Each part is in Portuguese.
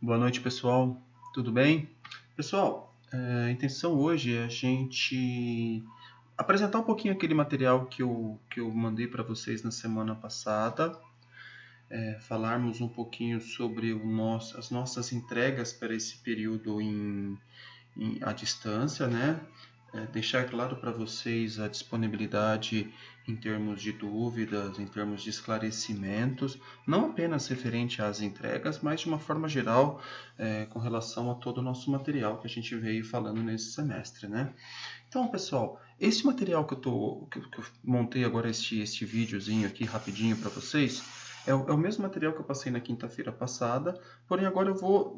Boa noite, pessoal. Tudo bem? Pessoal, a intenção hoje é a gente apresentar um pouquinho aquele material que eu mandei para vocês na semana passada, falarmos um pouquinho sobre as nossas entregas para esse período à distância, né? Deixar claro para vocês a disponibilidade em termos de dúvidas, em termos de esclarecimentos, não apenas referente às entregas, mas de uma forma geral, com relação a todo o nosso material que a gente veio falando nesse semestre, né? Então, pessoal, esse material que eu montei agora, este videozinho aqui rapidinho para vocês, é o mesmo material que eu passei na quinta-feira passada, porém agora eu vou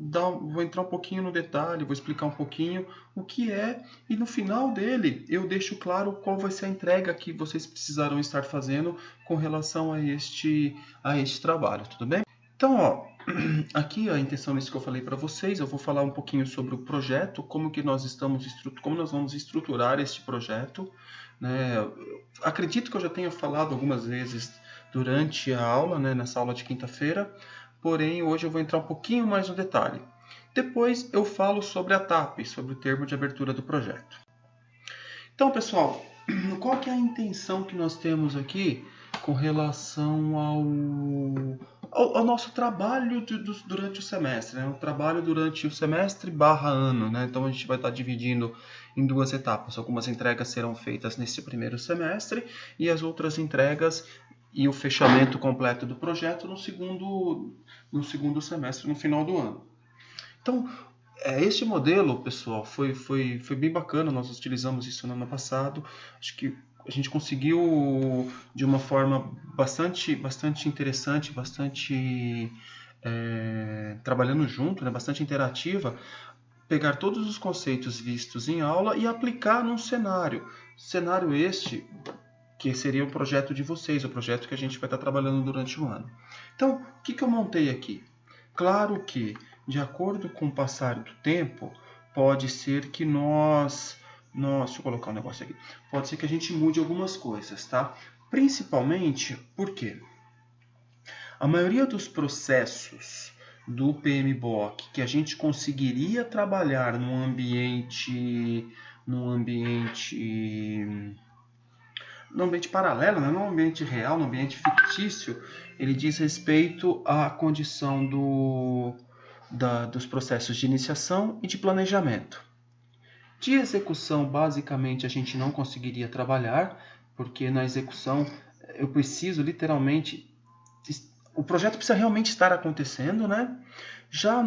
entrar um pouquinho no detalhe, vou explicar um pouquinho o que é, e no final dele eu deixo claro qual vai ser a entrega que vocês precisarão estar fazendo com relação a este trabalho, tudo bem? Então, ó, aqui a intenção disso que eu falei para vocês, eu vou falar um pouquinho sobre o projeto, como nós vamos estruturar este projeto, né? Acredito que eu já tenha falado algumas vezes durante a aula, né, nessa aula de quinta-feira, porém hoje eu vou entrar um pouquinho mais no detalhe. Depois eu falo sobre a TAP, sobre o termo de abertura do projeto. Então, pessoal, qual que é a intenção que nós temos aqui com relação ao nosso trabalho durante o semestre, né? O trabalho durante o semestre barra ano, né? Então a gente vai estar dividindo em duas etapas. Algumas entregas serão feitas nesse primeiro semestre e as outras entregas e o fechamento completo do projeto no segundo semestre, no final do ano. Então, este modelo, pessoal, foi bem bacana. Nós utilizamos isso no ano passado. Acho que a gente conseguiu, de uma forma bastante interessante, trabalhando junto, né, bastante interativa, pegar todos os conceitos vistos em aula e aplicar num cenário. Cenário este que seria o projeto de vocês, o projeto que a gente vai estar trabalhando durante o ano. Então, o que eu montei aqui? Claro que, de acordo com o passar do tempo, pode ser que deixa eu colocar um negócio aqui. Pode ser que a gente mude algumas coisas, tá? Principalmente porque a maioria dos processos do PMBOK que a gente conseguiria trabalhar num ambiente paralelo, né? Num ambiente real, num ambiente fictício, ele diz respeito à condição dos processos de iniciação e de planejamento. De execução, basicamente, a gente não conseguiria trabalhar, porque na execução eu preciso literalmente... O projeto precisa realmente estar acontecendo, né? Já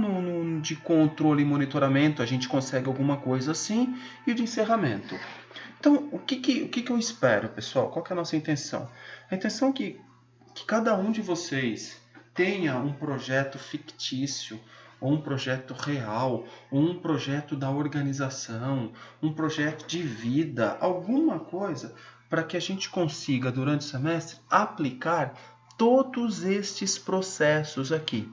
de controle e monitoramento, a gente consegue alguma coisa assim, e o de encerramento. Então, o que eu espero, pessoal? Qual que é a nossa intenção? A intenção é que cada um de vocês tenha um projeto fictício, ou um projeto real, ou um projeto da organização, um projeto de vida, alguma coisa para que a gente consiga, durante o semestre, aplicar todos estes processos aqui.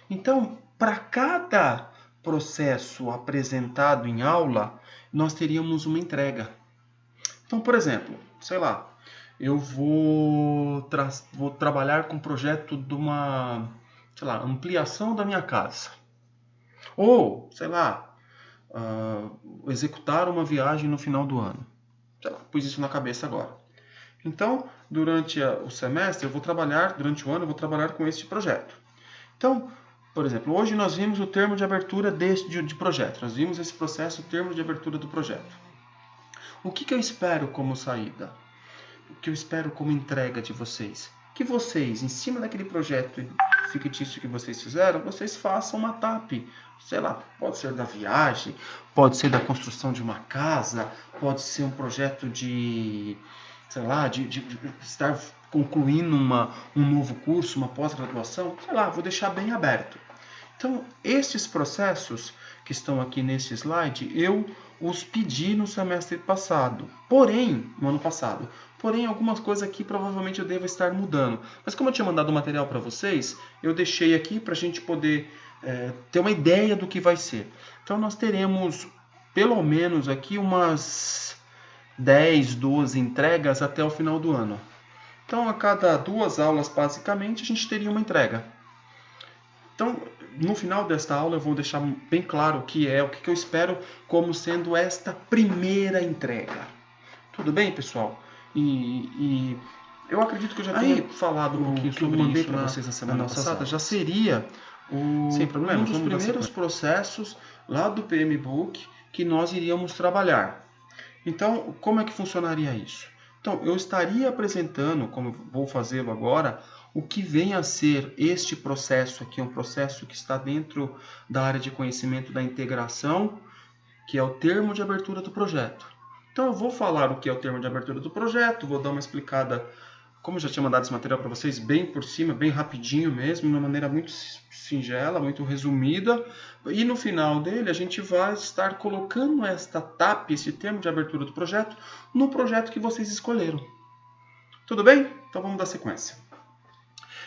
Então, para cada processo apresentado em aula, nós teríamos uma entrega. Então, por exemplo, sei lá, eu vou trabalhar com um projeto de uma, sei lá, ampliação da minha casa. Ou, sei lá, executar uma viagem no final do ano. Sei lá, pus isso na cabeça agora. Então, durante o semestre, durante o ano, eu vou trabalhar com este projeto. Então, por exemplo, hoje nós vimos o termo de abertura de projeto. Nós vimos esse processo, o termo de abertura do projeto. O que eu espero como saída? O que eu espero como entrega de vocês? Que vocês, em cima daquele projeto fictício que vocês fizeram, vocês façam uma TAP. Sei lá, pode ser da viagem, pode ser da construção de uma casa, pode ser um projeto de, sei lá, de estar concluindo um novo curso, uma pós-graduação. Sei lá, vou deixar bem aberto. Então, esses processos que estão aqui nesse slide, eu os pedi no semestre passado. No ano passado. Porém, algumas coisas aqui provavelmente eu devo estar mudando. Mas como eu tinha mandado o material para vocês, eu deixei aqui para a gente poder ter uma ideia do que vai ser. Então, nós teremos pelo menos aqui umas 10, 12 entregas até o final do ano. Então, a cada 2 aulas, basicamente, a gente teria uma entrega. Então, no final desta aula eu vou deixar bem claro o que eu espero como sendo esta primeira entrega. Tudo bem, pessoal? E eu acredito que eu já tenha falado um pouquinho sobre isso para vocês na semana passada. Já seria um dos primeiros processos lá do PMBOK que nós iríamos trabalhar. Então, como é que funcionaria isso? Então, eu estaria apresentando, como vou fazê-lo agora, o que vem a ser este processo aqui, um processo que está dentro da área de conhecimento da integração, que é o termo de abertura do projeto. Então, eu vou falar o que é o termo de abertura do projeto, vou dar uma explicada, como eu já tinha mandado esse material para vocês, bem por cima, bem rapidinho mesmo, de uma maneira muito singela, muito resumida. E no final dele, a gente vai estar colocando esta TAP, esse termo de abertura do projeto, no projeto que vocês escolheram. Tudo bem? Então, vamos dar sequência.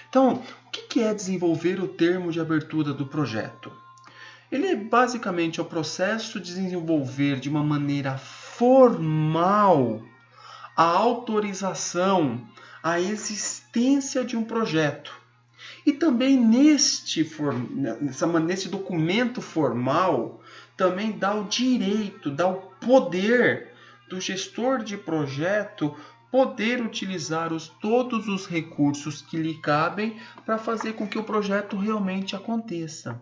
Então, o que é desenvolver o termo de abertura do projeto? Ele é basicamente o processo de desenvolver de uma maneira formal a autorização, a existência de um projeto. E também nesse documento formal, também dá o direito, dá o poder do gestor de projeto poder utilizar todos os recursos que lhe cabem para fazer com que o projeto realmente aconteça.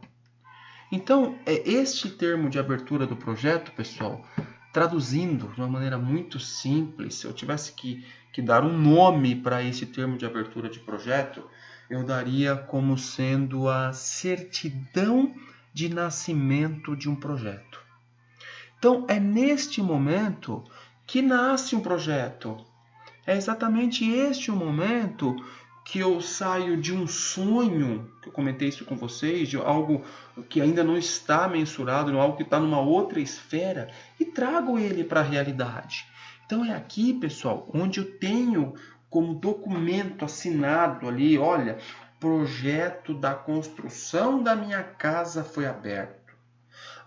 Então, este termo de abertura do projeto, pessoal, traduzindo de uma maneira muito simples, se eu tivesse que dar um nome para esse termo de abertura de projeto, eu daria como sendo a certidão de nascimento de um projeto. Então, é neste momento que nasce um projeto. É exatamente este o momento que eu saio de um sonho, que eu comentei isso com vocês, de algo que ainda não está mensurado, algo que está numa outra esfera, e trago ele para a realidade. Então é aqui, pessoal, onde eu tenho como documento assinado ali, olha, projeto da construção da minha casa foi aberto.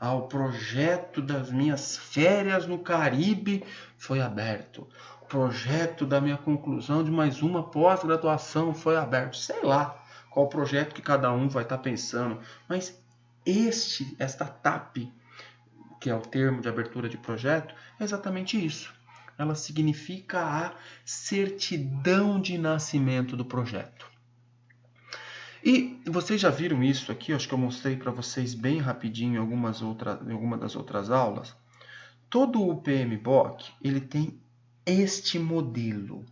O projeto das minhas férias no Caribe foi aberto. O projeto da minha conclusão de mais uma pós-graduação foi aberto. Sei lá qual projeto que cada um vai estar pensando, mas esta TAP, que é o termo de abertura de projeto, é exatamente isso. Ela significa a certidão de nascimento do projeto. E vocês já viram isso aqui, acho que eu mostrei para vocês bem rapidinho em alguma das outras aulas. Todo o PMBOK, ele tem este modelo.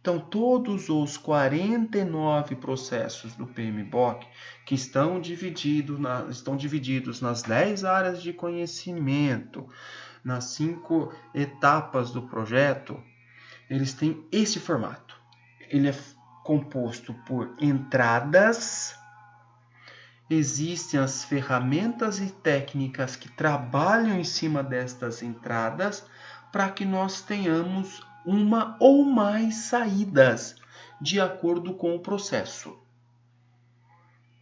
Então, todos os 49 processos do PMBOK que estão divididos nas 10 áreas de conhecimento, nas 5 etapas do projeto, eles têm esse formato. Ele é composto por entradas, existem as ferramentas e técnicas que trabalham em cima destas entradas para que nós tenhamos uma ou mais saídas de acordo com o processo.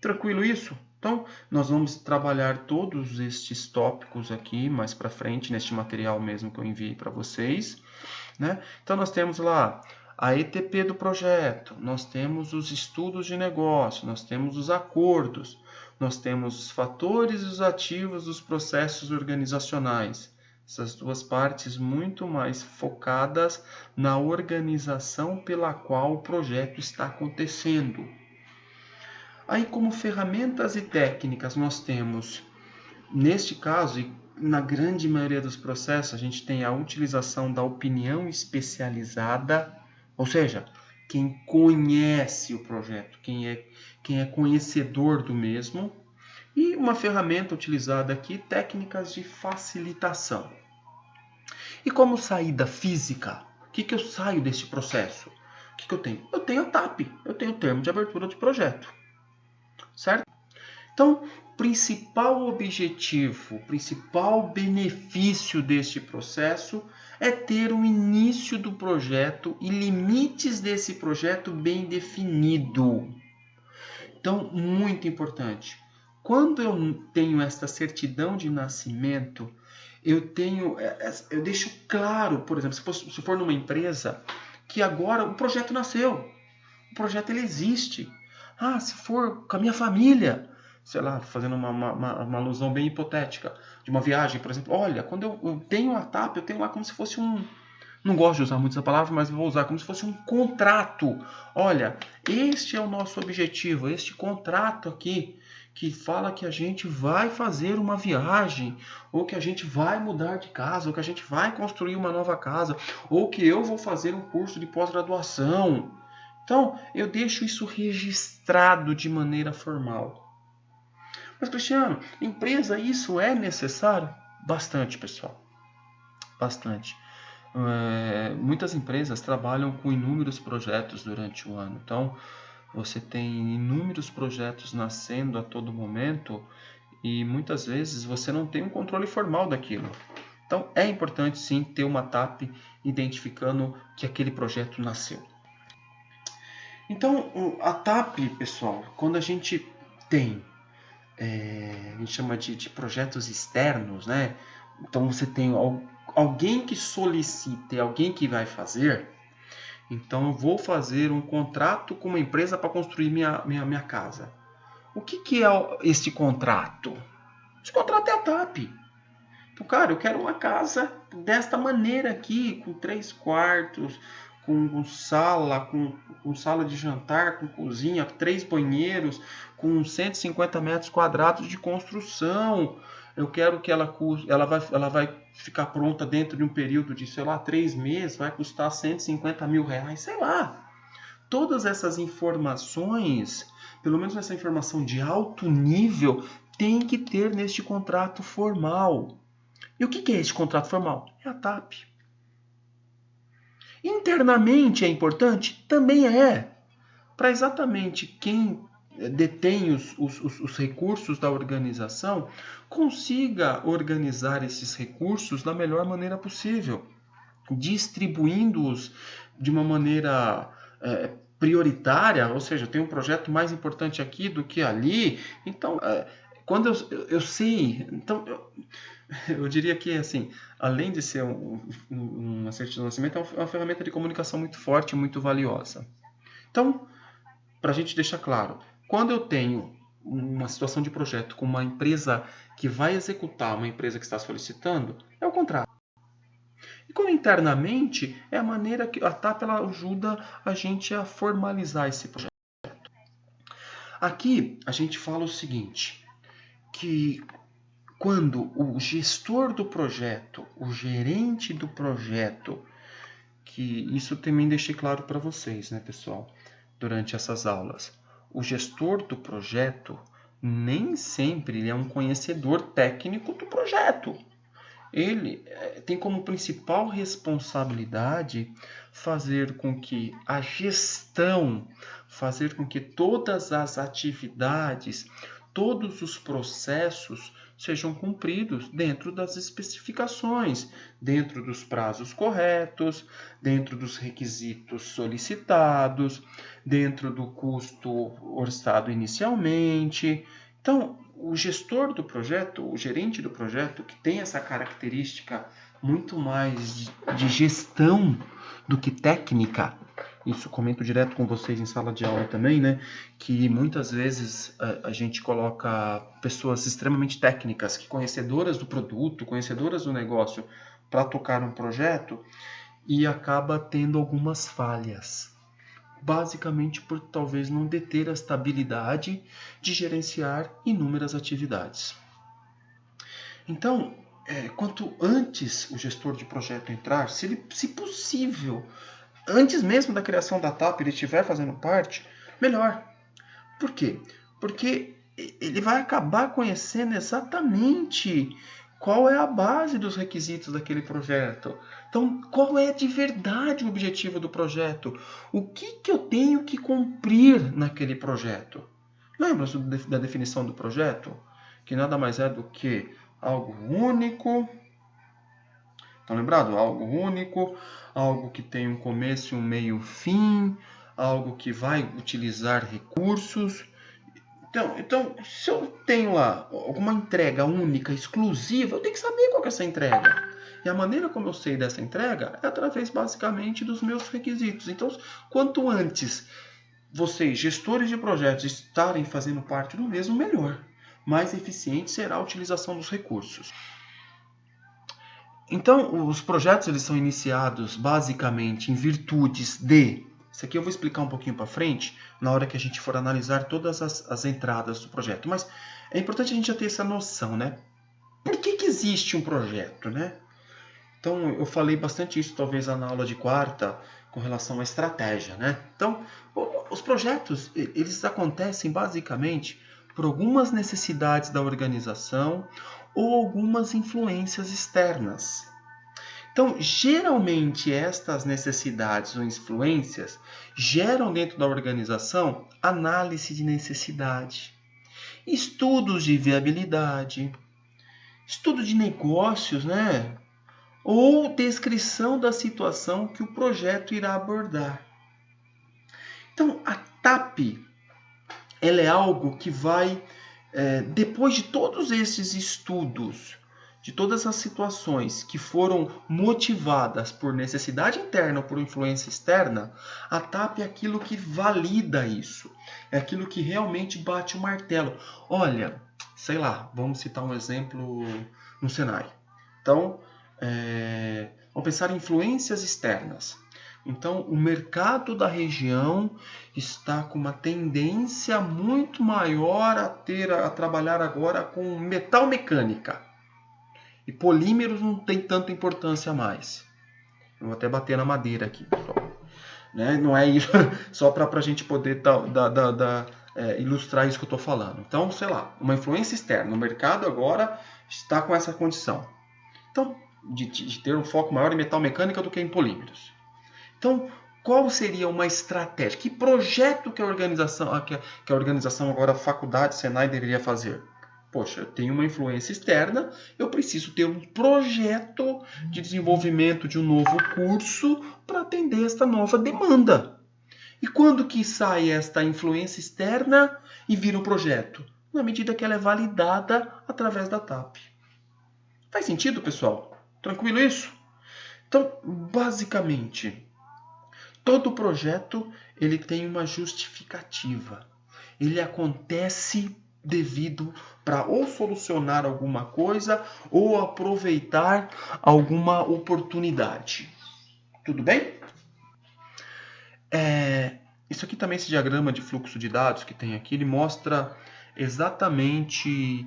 Tranquilo isso? Então, nós vamos trabalhar todos estes tópicos aqui mais para frente, neste material mesmo que eu enviei para vocês, né? Então, nós temos lá a ETP do projeto, nós temos os estudos de negócio, nós temos os acordos, nós temos os fatores e os ativos dos processos organizacionais. Essas duas partes muito mais focadas na organização pela qual o projeto está acontecendo. Aí, como ferramentas e técnicas, nós temos, neste caso, e na grande maioria dos processos, a gente tem a utilização da opinião especializada, ou seja, quem conhece o projeto, quem é conhecedor do mesmo, e uma ferramenta utilizada aqui, técnicas de facilitação. E como saída física, o que eu saio deste processo? O que eu tenho? Eu tenho a TAP, eu tenho o termo de abertura de projeto. Certo? Então, o principal objetivo, o principal benefício deste processo é ter o início do projeto e limites desse projeto bem definido. Então, muito importante. Quando eu tenho esta certidão de nascimento, eu deixo claro, por exemplo, se for numa empresa, que agora o projeto nasceu. O projeto ele existe. Se for com a minha família, sei lá, fazendo uma alusão bem hipotética, de uma viagem, por exemplo. Olha, quando eu tenho a TAP, eu tenho lá como se fosse um... Não gosto de usar muito essa palavra, mas vou usar como se fosse um contrato. Olha, este é o nosso objetivo, este contrato aqui, que fala que a gente vai fazer uma viagem, ou que a gente vai mudar de casa, ou que a gente vai construir uma nova casa, ou que eu vou fazer um curso de pós-graduação. Então, eu deixo isso registrado de maneira formal. Mas, Cristiano, empresa, isso é necessário? Bastante, pessoal. Bastante. Muitas empresas trabalham com inúmeros projetos durante o ano. Então, você tem inúmeros projetos nascendo a todo momento e muitas vezes você não tem um controle formal daquilo. Então, é importante sim ter uma TAP identificando que aquele projeto nasceu. Então, a TAP, pessoal, quando a gente tem, a gente chama de projetos externos, né? Então, você tem alguém que solicita, alguém que vai fazer. Então, eu vou fazer um contrato com uma empresa para construir minha casa. O que é este contrato? Esse contrato é a TAP. Então, cara, eu quero uma casa desta maneira aqui, com 3 quartos, com sala, com sala de jantar, com cozinha, 3 banheiros, com 150 metros quadrados de construção. Eu quero que ela vai ficar pronta dentro de um período de, sei lá, 3 meses, vai custar 150 mil reais, sei lá. Todas essas informações, pelo menos essa informação de alto nível, tem que ter neste contrato formal. E o que é esse contrato formal? É a TAP. Internamente é importante? Também é. Para exatamente quem detém os recursos da organização consiga organizar esses recursos da melhor maneira possível, distribuindo-os de uma maneira prioritária, ou seja, tem um projeto mais importante aqui do que ali. Então, quando eu sei, então eu diria que, assim, além de ser uma certidão de nascimento, é uma ferramenta de comunicação muito forte e muito valiosa. Então, para a gente deixar claro, quando eu tenho uma situação de projeto com uma empresa que vai executar uma empresa que está solicitando, é o contrário. E como internamente, é a maneira que a TAP ela ajuda a gente a formalizar esse projeto. Aqui a gente fala o seguinte, que quando o gestor do projeto, o gerente do projeto, que isso também deixei claro para vocês, né, pessoal, durante essas aulas. O gestor do projeto nem sempre ele é um conhecedor técnico do projeto. Ele tem como principal responsabilidade fazer com que a gestão, fazer com que todas as atividades, todos os processos sejam cumpridos dentro das especificações, dentro dos prazos corretos, dentro dos requisitos solicitados, dentro do custo orçado inicialmente. Então, o gestor do projeto, o gerente do projeto, que tem essa característica muito mais de gestão do que técnica, isso comento direto com vocês em sala de aula também, né? Que muitas vezes a gente coloca pessoas extremamente técnicas, que conhecedoras do produto, conhecedoras do negócio, para tocar um projeto e acaba tendo algumas falhas. Basicamente por talvez não deter a estabilidade de gerenciar inúmeras atividades. Então, quanto antes o gestor de projeto entrar, se possível, antes mesmo da criação da TAP, ele estiver fazendo parte, melhor. Por quê? Porque ele vai acabar conhecendo exatamente qual é a base dos requisitos daquele projeto. Então, qual é de verdade o objetivo do projeto? O que eu tenho que cumprir naquele projeto? Lembra da definição do projeto? Que nada mais é do que algo único. Estão lembrados? Algo único, algo que tem um começo, um meio e um fim, algo que vai utilizar recursos. Então, se eu tenho lá alguma entrega única, exclusiva, eu tenho que saber qual que é essa entrega. E a maneira como eu sei dessa entrega é através, basicamente, dos meus requisitos. Então, quanto antes vocês, gestores de projetos, estarem fazendo parte do mesmo, melhor. mais eficiente será a utilização dos recursos. Então, os projetos eles são iniciados basicamente em virtudes de... Isso aqui eu vou explicar um pouquinho para frente, na hora que a gente for analisar todas as entradas do projeto. Mas é importante a gente já ter essa noção, né? Por que existe um projeto, né? Então, eu falei bastante isso, talvez, na aula de quarta, com relação à estratégia, né? Então, os projetos, eles acontecem basicamente por algumas necessidades da organização ou algumas influências externas. Então, geralmente, estas necessidades ou influências geram dentro da organização análise de necessidade, estudos de viabilidade, estudo de negócios, né? Ou descrição da situação que o projeto irá abordar. Então, a TAP ela é algo que vai, depois de todos esses estudos, de todas as situações que foram motivadas por necessidade interna ou por influência externa, a TAP é aquilo que valida isso, é aquilo que realmente bate o martelo. Olha, sei lá, vamos citar um exemplo no Senai. Então, vamos pensar em influências externas. Então, o mercado da região está com uma tendência muito maior a trabalhar agora com metal mecânica. E polímeros não tem tanta importância mais. Eu vou até bater na madeira aqui, pessoal. Né? Não é isso, só para a gente poder ilustrar isso que eu estou falando. Então, sei lá, uma influência externa. O mercado agora está com essa condição. Então, de ter um foco maior em metal mecânica do que em polímeros. Então, qual seria uma estratégia? Que projeto que a organização agora, a faculdade, Senai, deveria fazer? Poxa, eu tenho uma influência externa, eu preciso ter um projeto de desenvolvimento de um novo curso para atender esta nova demanda. E quando que sai esta influência externa e vira um projeto? Na medida que ela é validada através da TAP. Faz sentido, pessoal? Tranquilo isso? Então, basicamente, todo projeto ele tem uma justificativa. Ele acontece devido para ou solucionar alguma coisa ou aproveitar alguma oportunidade. Tudo bem? Isso aqui também, esse diagrama de fluxo de dados que tem aqui, ele mostra exatamente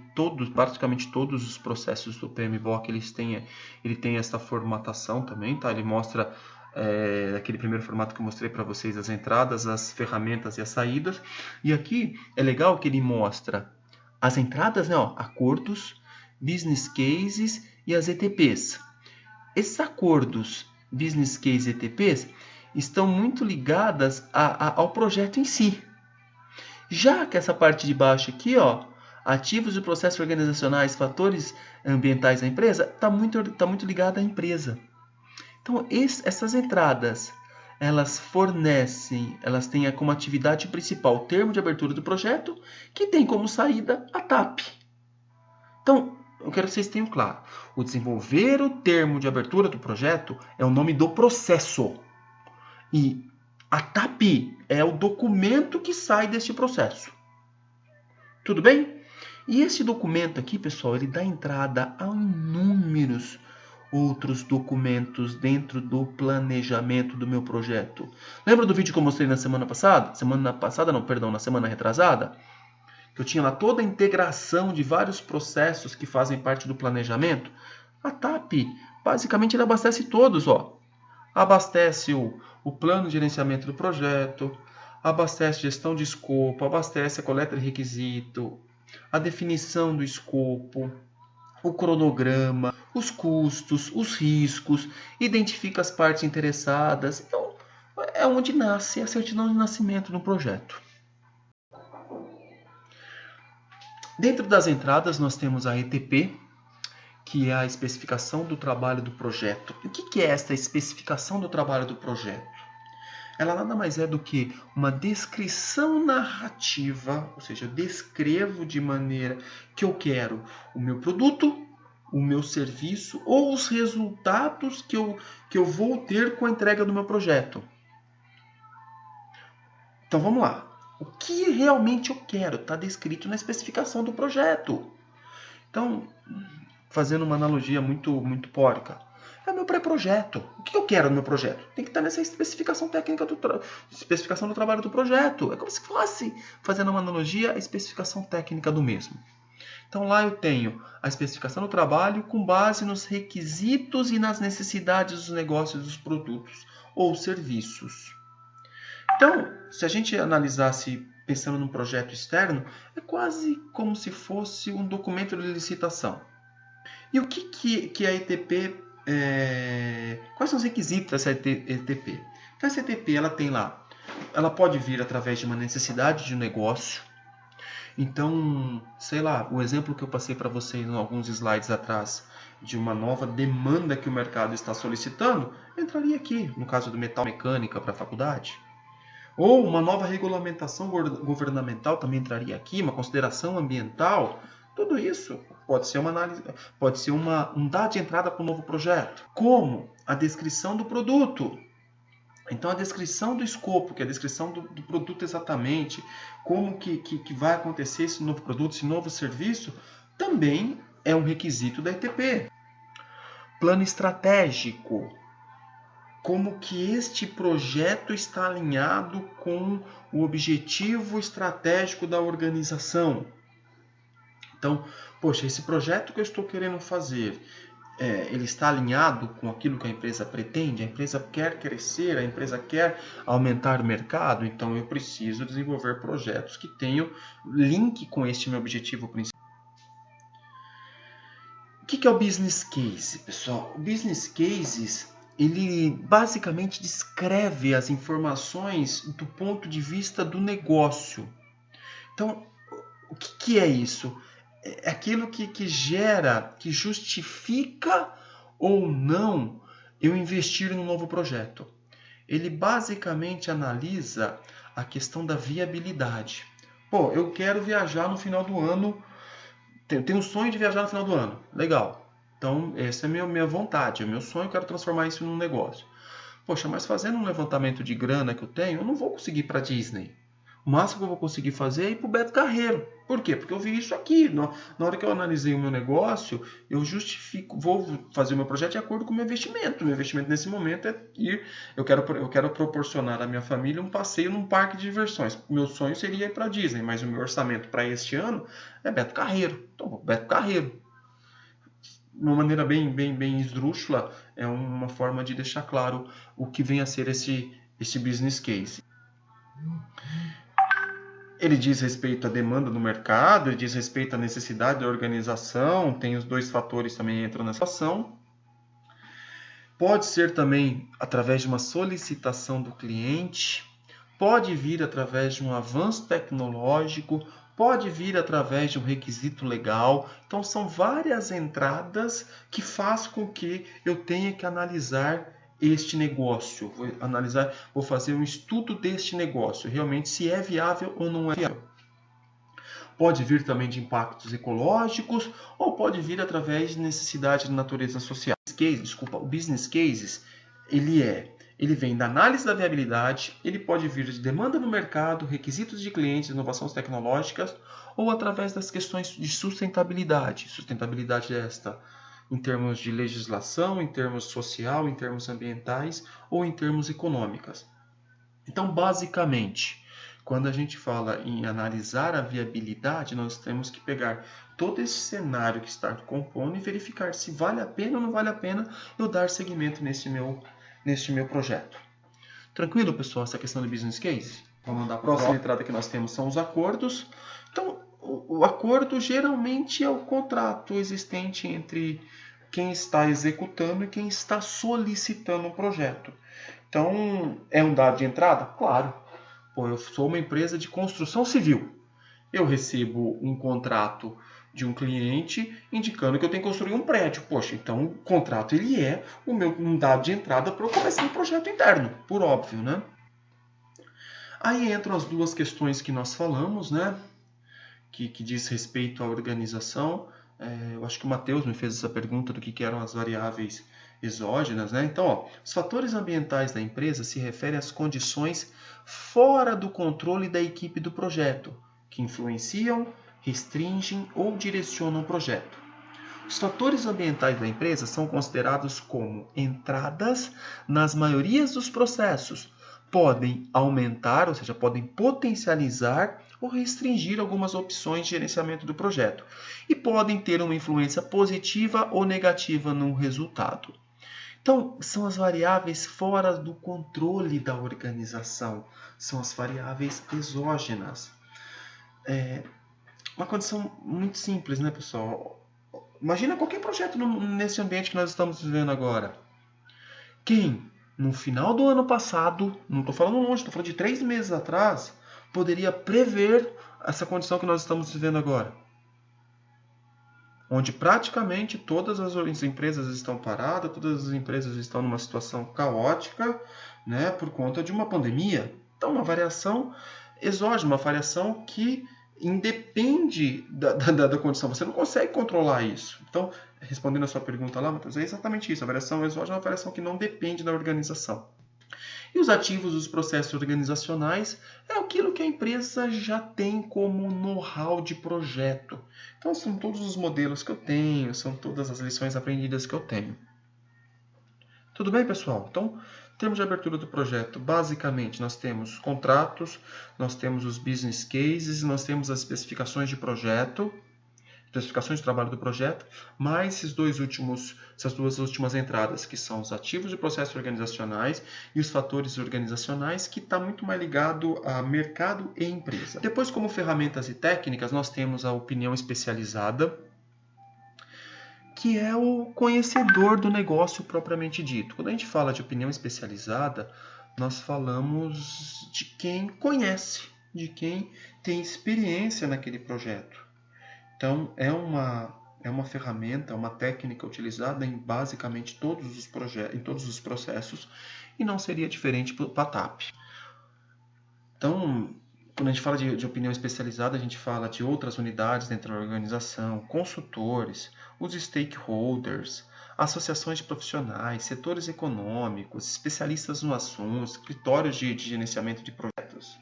praticamente todos os processos do PMBOK, ele tem essa formatação também, tá? Ele mostra aquele primeiro formato que eu mostrei para vocês, as entradas, as ferramentas e as saídas. E aqui é legal que ele mostra as entradas, né? Ó, acordos, business cases e as ETPs. Esses acordos, business cases e ETPs estão muito ligadas ao projeto em si. Já que essa parte de baixo aqui, ó, ativos e processos organizacionais, fatores ambientais da empresa, está muito ligada à empresa. Então, essas entradas, elas têm como atividade principal o termo de abertura do projeto, que tem como saída a TAP. Então, eu quero que vocês tenham claro, o desenvolver o termo de abertura do projeto é o nome do processo. E a TAP é o documento que sai deste processo. Tudo bem? E esse documento aqui, pessoal, ele dá entrada a inúmeros outros documentos dentro do planejamento do meu projeto. Lembra do vídeo que eu mostrei na semana passada? Na semana retrasada? Que eu tinha lá toda a integração de vários processos que fazem parte do planejamento. A TAP, basicamente, ele abastece todos, ó. Abastece o plano de gerenciamento do projeto, abastece gestão de escopo, abastece a coleta de requisito, a definição do escopo, o cronograma, os custos, os riscos, identifica as partes interessadas. Então, é onde nasce a certidão de nascimento no projeto. Dentro das entradas, nós temos a ETP, que é a especificação do trabalho do projeto. O que é esta especificação do trabalho do projeto? Ela nada mais é do que uma descrição narrativa, ou seja, eu descrevo de maneira que eu quero o meu produto, o meu serviço ou os resultados que eu vou ter com a entrega do meu projeto. Então vamos lá. O que realmente eu quero está descrito na especificação do projeto. Então, fazendo uma analogia muito porca, é o meu pré-projeto. O que eu quero no meu projeto? Tem que estar nessa especificação técnica especificação do trabalho do projeto. É como se fosse, fazendo uma analogia, a especificação técnica do mesmo. Então lá eu tenho a especificação do trabalho com base nos requisitos e nas necessidades dos negócios dos produtos ou serviços. Então, se a gente analisasse pensando num projeto externo, é quase como se fosse um documento de licitação. E o que a ETP... quais são os requisitos dessa ETP? Então, essa ETP ela tem lá, ela pode vir através de uma necessidade de um negócio. Então, sei lá, o exemplo que eu passei para vocês em alguns slides atrás, de uma nova demanda que o mercado está solicitando, entraria aqui, no caso do metal mecânica para a faculdade. Ou uma nova regulamentação governamental também entraria aqui, uma consideração ambiental. Tudo isso pode ser uma análise, pode ser um dado de entrada para um novo projeto. Como a descrição do produto. Então a descrição do escopo, que é a descrição do produto exatamente, como que vai acontecer esse novo produto, esse novo serviço, também é um requisito da ETP. Plano estratégico. Como que este projeto está alinhado com o objetivo estratégico da organização. Então, poxa, esse projeto que eu estou querendo fazer, ele está alinhado com aquilo que a empresa pretende? A empresa quer crescer, a empresa quer aumentar o mercado? Então, eu preciso desenvolver projetos que tenham link com este meu objetivo principal. O que é o business case, pessoal? O business cases, ele basicamente descreve as informações do ponto de vista do negócio. Então, o que é isso? É aquilo que gera, que justifica ou não eu investir em um novo projeto. Ele basicamente analisa a questão da viabilidade. Pô, eu quero viajar no final do ano, tenho um sonho de viajar no final do ano. Legal. Então, essa é a minha vontade, é o meu sonho, eu quero transformar isso num negócio. Poxa, mas fazendo um levantamento de grana que eu tenho, eu não vou conseguir ir para Disney. O máximo que eu vou conseguir fazer é ir para o Beto Carreiro. Por quê? Porque eu vi isso aqui. Na hora que eu analisei o meu negócio, eu vou fazer o meu projeto de acordo com o meu investimento. O meu investimento nesse momento é ir. Eu quero proporcionar à minha família um passeio num parque de diversões. Meu sonho seria ir para a Disney, mas o meu orçamento para este ano é Beto Carreiro. Então, Beto Carreiro. De uma maneira bem esdrúxula, é uma forma de deixar claro o que vem a ser esse business case. Ele diz respeito à demanda do mercado, ele diz respeito à necessidade da organização, tem os dois fatores também entram nessa ação. Pode ser também através de uma solicitação do cliente, pode vir através de um avanço tecnológico, pode vir através de um requisito legal. Então são várias entradas que faz com que eu tenha que analisar este negócio, vou fazer um estudo deste negócio, realmente se é viável ou não é viável. Pode vir também de impactos ecológicos ou pode vir através de necessidade de natureza social. O business cases, ele vem da análise da viabilidade, ele pode vir de demanda no mercado, requisitos de clientes, inovações tecnológicas ou através das questões de sustentabilidade. Sustentabilidade esta em termos de legislação, em termos social, em termos ambientais ou em termos econômicos. Então, basicamente, quando a gente fala em analisar a viabilidade, nós temos que pegar todo esse cenário que está compondo e verificar se vale a pena ou não vale a pena eu dar seguimento neste meu projeto. Tranquilo, pessoal, essa questão do business case? Vamos lá, a próxima entrada que nós temos são os acordos. Então, o acordo geralmente é o contrato existente entre quem está executando e quem está solicitando o projeto. Então, é um dado de entrada? Claro. Pô, eu sou uma empresa de construção civil. Eu recebo um contrato de um cliente indicando que eu tenho que construir um prédio. Poxa, então o contrato ele é um dado de entrada para eu começar um projeto interno, por óbvio, né? Aí entram as duas questões que nós falamos, né? Que diz respeito à organização. Eu acho que o Matheus me fez essa pergunta do que eram as variáveis exógenas, né? Então, ó, os fatores ambientais da empresa se referem às condições fora do controle da equipe do projeto, que influenciam, restringem ou direcionam o projeto. Os fatores ambientais da empresa são considerados como entradas nas maiorias dos processos. Podem aumentar, ou seja, podem potencializar ou restringir algumas opções de gerenciamento do projeto e podem ter uma influência positiva ou negativa no resultado. Então, são as variáveis fora do controle da organização, são as variáveis exógenas. Uma condição muito simples, né, pessoal? Imagina qualquer projeto nesse ambiente que nós estamos vivendo agora. Quem, no final do ano passado, não estou falando longe, estou falando de 3 meses atrás, poderia prever essa condição que nós estamos vivendo agora? Onde praticamente todas as empresas estão paradas, todas as empresas estão numa situação caótica, né, por conta de uma pandemia. Então, uma variação exógena, uma variação que independe da condição. Você não consegue controlar isso. Então, respondendo a sua pergunta lá, Matheus, é exatamente isso. A variação exógena é uma variação que não depende da organização. E os ativos dos processos organizacionais é aquilo que a empresa já tem como know-how de projeto. Então, são todos os modelos que eu tenho, são todas as lições aprendidas que eu tenho. Tudo bem, pessoal? Então, em termos de abertura do projeto, basicamente nós temos contratos, nós temos os business cases, nós temos as especificações de projeto, especificações de trabalho do projeto, mais essas duas últimas entradas, que são os ativos de processos organizacionais e os fatores organizacionais, que está muito mais ligado a mercado e empresa. Depois, como ferramentas e técnicas, nós temos a opinião especializada, que é o conhecedor do negócio propriamente dito. Quando a gente fala de opinião especializada, nós falamos de quem conhece, de quem tem experiência naquele projeto. Então, é uma ferramenta, uma técnica utilizada em basicamente todos os projetos, em todos os processos, e não seria diferente para a TAP. Então, quando a gente fala de opinião especializada, a gente fala de outras unidades dentro da organização, consultores, os stakeholders, associações de profissionais, setores econômicos, especialistas no assunto, escritórios de gerenciamento de projetos.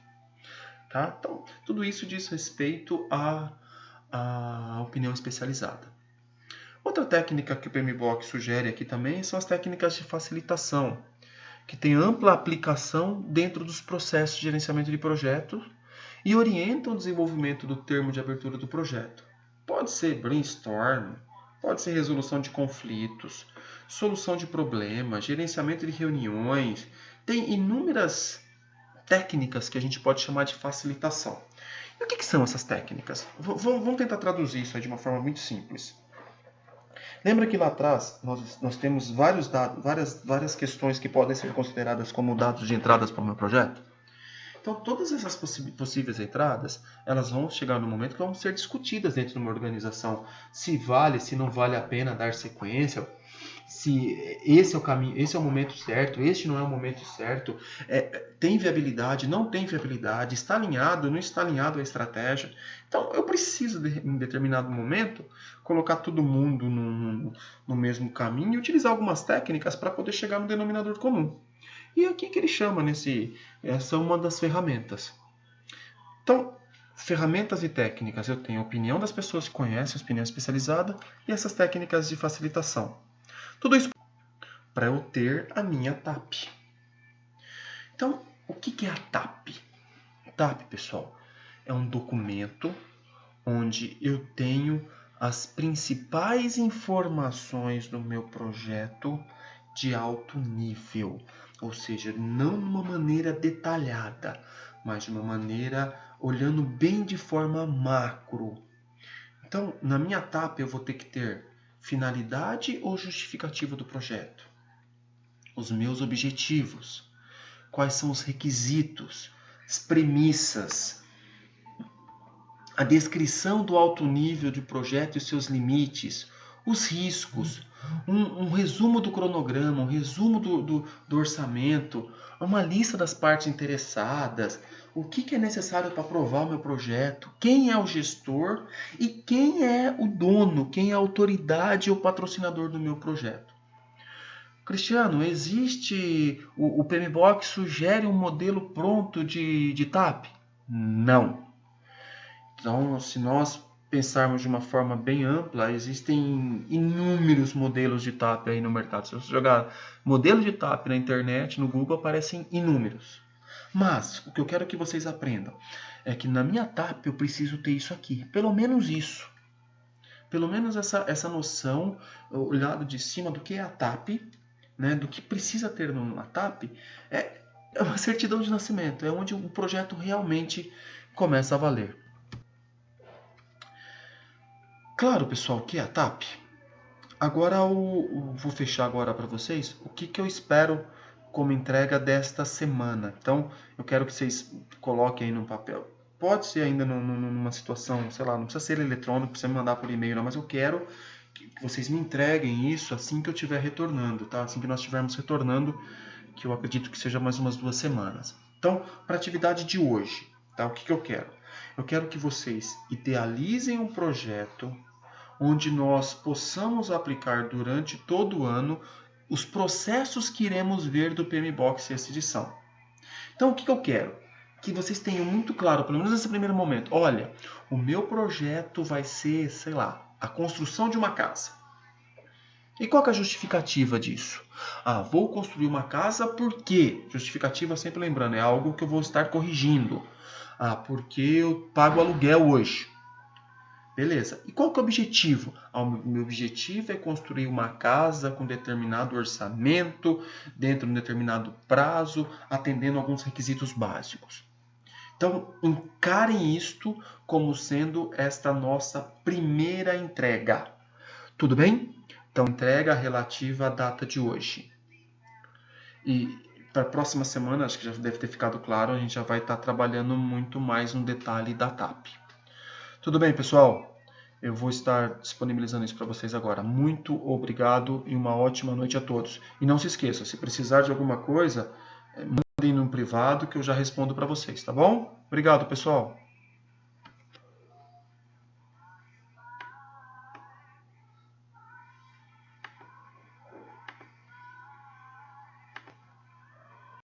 Tá? Então, tudo isso diz respeito à opinião especializada. Outra técnica que o PMBOK sugere aqui também são as técnicas de facilitação, que tem ampla aplicação dentro dos processos de gerenciamento de projetos e orientam o desenvolvimento do termo de abertura do projeto. Pode ser brainstorm, pode ser resolução de conflitos, solução de problemas, gerenciamento de reuniões. Tem inúmeras técnicas que a gente pode chamar de facilitação. E o que são essas técnicas? Vamos tentar traduzir isso aí de uma forma muito simples. Lembra que lá atrás nós temos vários dados, várias questões que podem ser consideradas como dados de entradas para o meu projeto? Então, todas essas possíveis entradas, elas vão chegar no momento que vão ser discutidas dentro de uma organização. Se vale, se não vale a pena dar sequência, se esse é o caminho, esse é o momento certo, este não é o momento certo, tem viabilidade, não tem viabilidade, está alinhado, não está alinhado a estratégia. Então, eu preciso, em determinado momento, colocar todo mundo no mesmo caminho e utilizar algumas técnicas para poder chegar no denominador comum. E aqui que ele chama essa é uma das ferramentas. Então, ferramentas e técnicas, eu tenho a opinião das pessoas que conhecem, a opinião especializada e essas técnicas de facilitação. Tudo isso para eu ter a minha TAP. Então, o que é a TAP? TAP, pessoal, é um documento onde eu tenho as principais informações do meu projeto de alto nível. Ou seja, não de uma maneira detalhada, mas de uma maneira olhando bem de forma macro. Então, na minha TAP eu vou ter que ter finalidade ou justificativa do projeto, os meus objetivos, quais são os requisitos, as premissas, a descrição do alto nível de projeto e seus limites, os riscos, um resumo do cronograma, um resumo do orçamento, uma lista das partes interessadas, o que é necessário para aprovar o meu projeto, quem é o gestor e quem é o dono, quem é a autoridade ou patrocinador do meu projeto. Cristiano, existe o PMBOK sugere um modelo pronto de TAP? Não. Então, se nós pensarmos de uma forma bem ampla, existem inúmeros modelos de TAP aí no mercado. Se você jogar modelo de TAP na internet, no Google, aparecem inúmeros. Mas o que eu quero que vocês aprendam é que na minha TAP eu preciso ter isso aqui, pelo menos isso. Pelo menos essa noção, olhado de cima do que é a TAP, né, do que precisa ter numa TAP, é uma certidão de nascimento, é onde o projeto realmente começa a valer. Claro, pessoal, o que é a TAP? Agora vou fechar agora para vocês o que eu espero como entrega desta semana. Então, eu quero que vocês coloquem aí no papel. Pode ser ainda numa situação, sei lá, não precisa ser eletrônico, precisa me mandar por e-mail, não, mas eu quero que vocês me entreguem isso assim que eu estiver retornando, tá? Assim que nós estivermos retornando, que eu acredito que seja mais umas 2 semanas. Então, para a atividade de hoje, tá? O que eu quero? Eu quero que vocês idealizem um projeto onde nós possamos aplicar durante todo o ano os processos que iremos ver do PMBOK essa edição. Então, o que eu quero? Que vocês tenham muito claro, pelo menos nesse primeiro momento, olha, o meu projeto vai ser, sei lá, a construção de uma casa. E qual que é a justificativa disso? Vou construir uma casa porque, justificativa sempre lembrando, é algo que eu vou estar corrigindo. Porque eu pago aluguel hoje. Beleza. E qual que é o objetivo? O meu objetivo é construir uma casa com determinado orçamento, dentro de um determinado prazo, atendendo alguns requisitos básicos. Então, encarem isto como sendo esta nossa primeira entrega. Tudo bem? Então, entrega relativa à data de hoje. E para a próxima semana, acho que já deve ter ficado claro, a gente já vai estar trabalhando muito mais no detalhe da TAP. Tudo bem, pessoal? Eu vou estar disponibilizando isso para vocês agora. Muito obrigado e uma ótima noite a todos. E não se esqueça, se precisar de alguma coisa, mandem no privado que eu já respondo para vocês, tá bom? Obrigado, pessoal.